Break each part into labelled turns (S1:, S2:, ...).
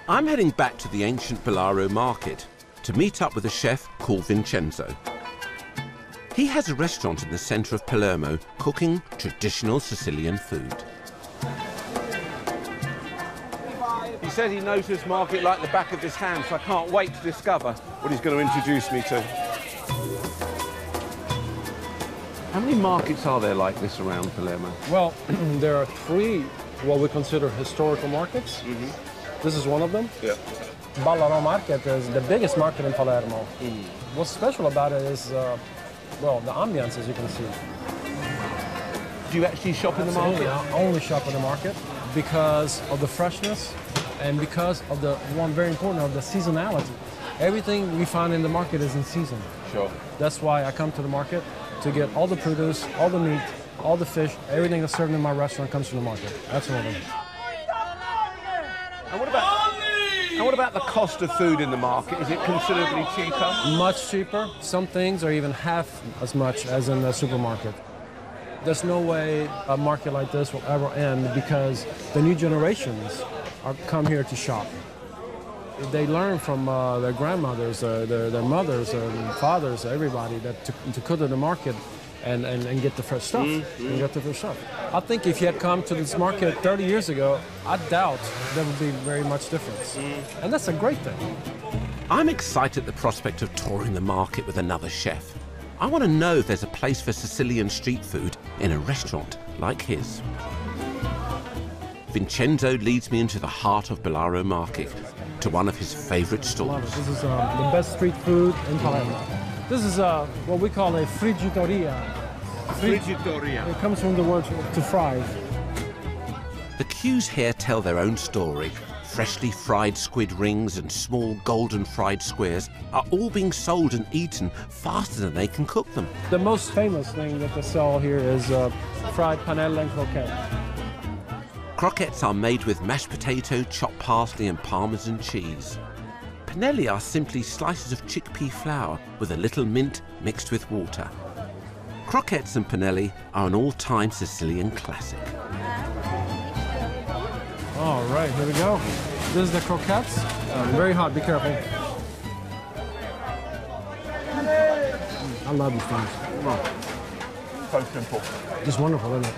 S1: I'm heading back to the ancient Bolaro market to meet up with a chef called Vincenzo. He has a restaurant in the centre of Palermo cooking traditional Sicilian food. He said he knows this market like the back of his hand, so I can't wait to discover what he's going to introduce me to. How many markets are there like this around Palermo?
S2: Well, there are three what we consider historical markets. This is one of them.
S1: Yeah.
S2: Ballarò Market is the biggest market in Palermo. What's special about it is, well, the ambience, as you can see.
S1: Do you actually shop in the market?
S2: I only shop in the market because of the freshness and because of the one very important of the seasonality. Everything we find in the market is in season.
S1: Sure.
S2: That's why I come to the market to get all the produce, all the meat, all the fish, everything that's served in my restaurant comes from the market. That's all.
S1: And what about the cost of food in the market? Is it considerably cheaper?
S2: Much cheaper. Some things are even half as much as in the supermarket. There's no way a market like this will ever end because the new generations come here to shop. They learn from their grandmothers, their mothers, and fathers, everybody, that to go to the market and get the fresh stuff. And get the fresh stuff. I think if you had come to this market 30 years ago, I doubt there would be very much difference. And that's a great thing. I'm excited at the prospect of touring the market with another chef. I want to know if there's a place for Sicilian street food in a restaurant like his. Vincenzo leads me into the heart of Bolaro Market, to one of his favorite stalls. This is the best street food in Palermo. This is what we call a friggitoria.
S1: Friggitoria.
S2: It comes from the word to fry.
S1: The queues here tell their own story. Freshly fried squid rings and small golden fried squares are all being sold and eaten faster than they can cook them.
S2: The most famous thing that they sell here is fried panelle and croquette.
S1: Croquettes are made with mashed potato, chopped parsley and Parmesan cheese. Panelli are simply slices of chickpea flour with a little mint mixed with water. Croquettes and panelli are an all-time Sicilian classic.
S2: All right, here we go. This is the croquettes. Very hot, be careful. I love these things.
S1: Oh, so simple.
S2: Just wonderful, isn't it?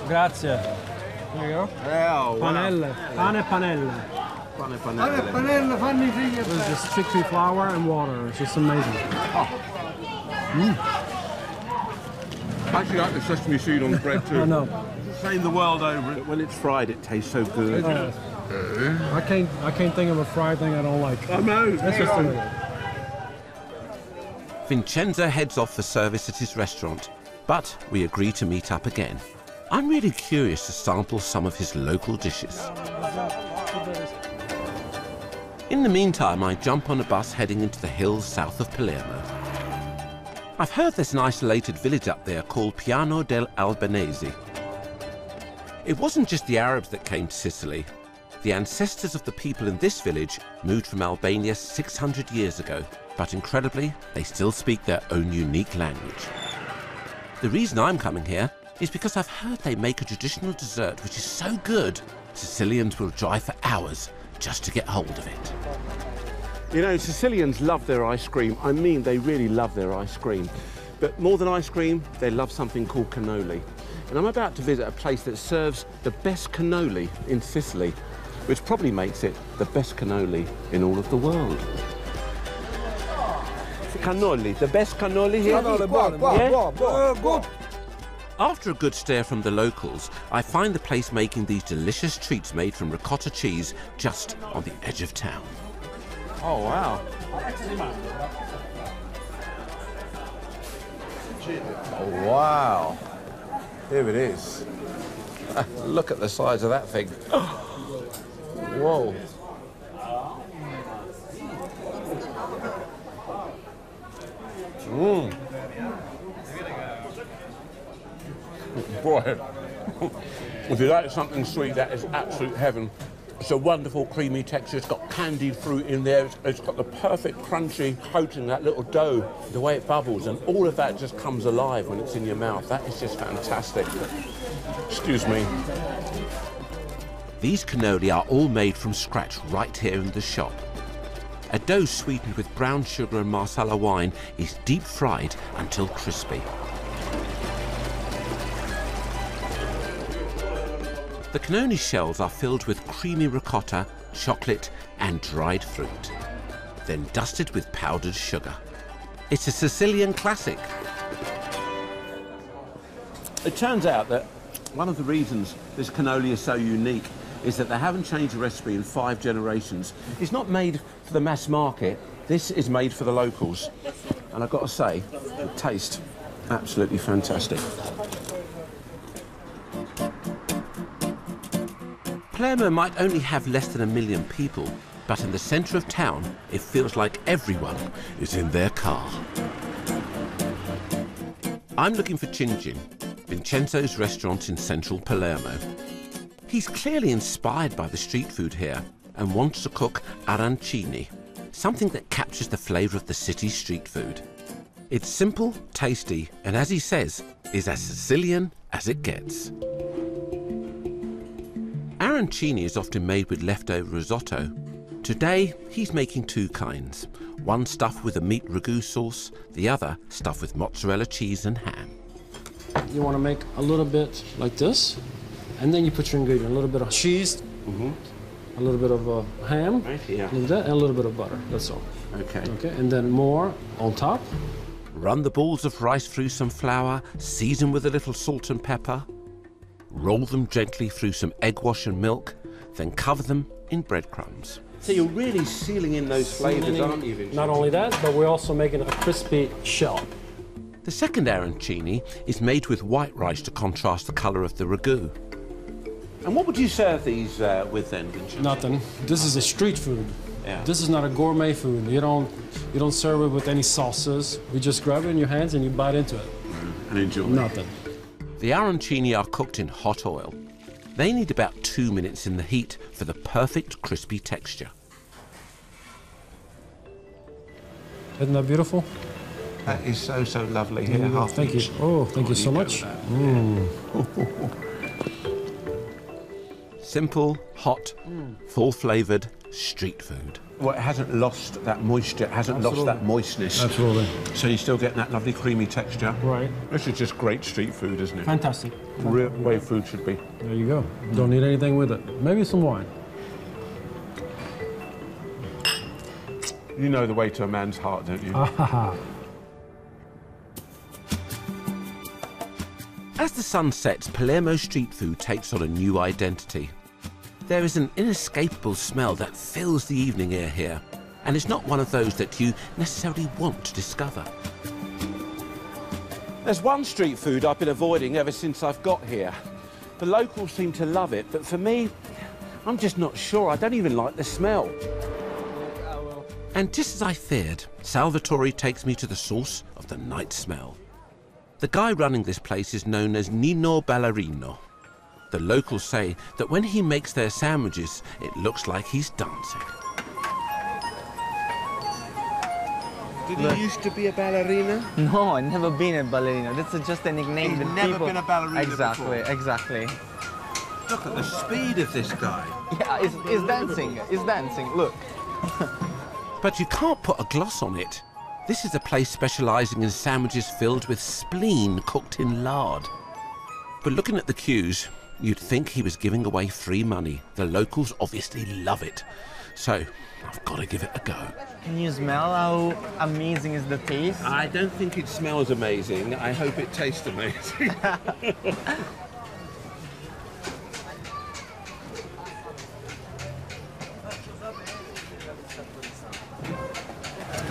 S2: Grazie. Here you go.
S1: Oh,
S2: Panelle. Pane panelle.
S1: Pane panelle.
S2: This is just chickpea flour and water. It's just amazing.
S1: Oh. I actually like the sesame seed on the bread too.
S2: I know.
S1: Same the world over. When it's fried, it tastes so good.
S2: I can't think of a fried thing I don't like.
S1: I know.
S2: That's just amazing.
S1: Vincenzo heads off for service at his restaurant, but we agree to meet up again. I'm really curious to sample some of his local dishes. In the meantime, I jump on a bus heading into the hills south of Palermo. I've heard there's an isolated village up there called Piano del Albanese. It wasn't just the Arabs that came to Sicily. The ancestors of the people in this village moved from Albania 600 years ago, but incredibly, they still speak their own unique language. The reason I'm coming here is because I've heard they make a traditional dessert which is so good, Sicilians will drive for hours just to get hold of it. You know, Sicilians love their ice cream. I mean, they really love their ice cream. But more than ice cream, they love something called cannoli. And I'm about to visit a place that serves the best cannoli in Sicily, which probably makes it the best cannoli in all of the world. Cannoli, the best cannoli here? Good. After a good stare from the locals, I find the place making these delicious treats made from ricotta cheese just on the edge of town. Oh, wow. Oh, wow. Here it is. Look at the size of that thing. Whoa. Mmm. Boy, if you like something sweet, that is absolute heaven. It's a wonderful creamy texture. It's got candied fruit in there. It's got the perfect crunchy coating, that little dough, the way it bubbles, and all of that just comes alive when it's in your mouth. That is just fantastic. Excuse me. These cannoli are all made from scratch right here in the shop. A dough sweetened with brown sugar and Marsala wine is deep fried until crispy. The cannoli shells are filled with creamy ricotta, chocolate and dried fruit, then dusted with powdered sugar. It's a Sicilian classic. It turns out that one of the reasons this cannoli is so unique is that they haven't changed the recipe in 5 generations. It's not made for the mass market. This is made for the locals. And I've got to say, the taste, absolutely fantastic. Palermo might only have less than 1 million people, but in the centre of town, it feels like everyone is in their car. I'm looking for Cingin, Vincenzo's restaurant in central Palermo. He's clearly inspired by the street food here and wants to cook arancini, something that captures the flavour of the city's street food. It's simple, tasty, and as he says, is as Sicilian as it gets. Arancini is often made with leftover risotto. Today, he's making 2 kinds, one stuffed with a meat ragu sauce, the other stuffed with mozzarella cheese and ham.
S2: You want to make a little bit like this, and then you put your ingredient, a little bit of cheese, a little bit of ham,
S1: Right here.
S2: like that, and a little bit of butter, that's all.
S1: Okay.
S2: Okay, and then more on top.
S1: Run the balls of rice through some flour, season with a little salt and pepper. Roll them gently through some egg wash and milk, then cover them in breadcrumbs. So you're really sealing in those flavours, aren't you, Vincenzo?
S2: Not only that, but we're also making a crispy shell.
S1: The second arancini is made with white rice to contrast the colour of the ragu. And what would you serve these with then, Vincenzo?
S2: Nothing. This is a street food.
S1: Yeah.
S2: This is not a gourmet food. You don't serve it with any sauces. You just grab it in your hands and you bite into it.
S1: And enjoy.
S2: Nothing.
S1: The arancini are cooked in hot oil. They need about 2 minutes in the heat for the perfect crispy texture.
S2: Isn't that beautiful?
S1: That is so, so lovely here.
S2: Thank you. Oh, thank you so much.
S1: Simple, hot, full-flavoured street food. Well, it hasn't lost that moisture, it hasn't lost that moistness.
S2: Absolutely.
S1: So you're still getting that lovely creamy texture.
S2: Right.
S1: This is just great street food, isn't it?
S2: Fantastic.
S1: The real way food should be.
S2: There you go. Don't need anything with it. Maybe some wine.
S1: You know the way to a man's heart, don't you? As the sun sets, Palermo street food takes on a new identity. There is an inescapable smell that fills the evening air here, and it's not one of those that you necessarily want to discover. There's one street food I've been avoiding ever since I've got here. The locals seem to love it, but for me, I'm just not sure. I don't even like the smell. And just as I feared, Salvatore takes me to the source of the night smell. The guy running this place is known as Nino Ballerino. The locals say that when he makes their sandwiches, it looks like he's dancing. Did you used to be a ballerina?
S3: No, I've never been a ballerina. That's just a nickname that
S1: never
S3: people...
S1: been a ballerina
S3: Exactly,
S1: before.
S3: exactly.
S1: Look at the speed of this guy.
S3: Yeah, it's dancing. It's dancing. Look.
S1: But you can't put a gloss on it. This is a place specialising in sandwiches filled with spleen cooked in lard. But looking at the queues, you'd think he was giving away free money. The locals obviously love it. So, I've got to give it a go.
S3: Can you smell how amazing is the taste?
S1: I don't think it smells amazing. I hope it tastes amazing.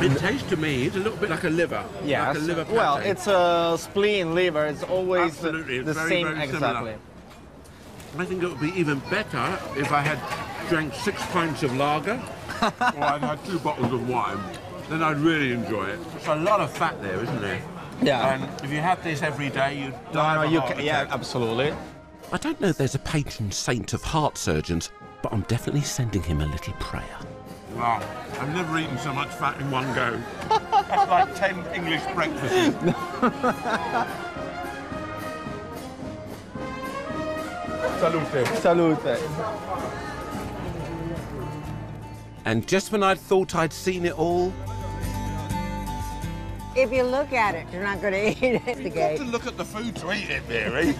S1: It tastes to me, it's a little bit like a liver.
S3: Yes.
S1: Like a liver pate.
S3: Well, it's a spleen liver. It's always
S1: Absolutely, it's
S3: the
S1: very,
S3: same.
S1: very
S3: Exactly.
S1: similar. I think it would be even better if I had drank 6 pints of lager or I'd had 2 bottles of wine. Then I'd really enjoy it. It's a lot of fat there, isn't there?
S3: Yeah.
S1: And if you had this every day, you'd die of a
S3: you
S1: heart
S3: can. Yeah,
S1: attack.
S3: absolutely.
S1: I don't know if there's a patron saint of heart surgeons, but I'm definitely sending him a little prayer. Wow, I've never eaten so much fat in one go. That's like 10 English breakfasts.
S4: Salute.
S3: Salute.
S1: And just when I'd thought I'd seen it all,
S5: If you look at it, you're not going to eat it.
S4: You've got to look at the food to eat it, Mary.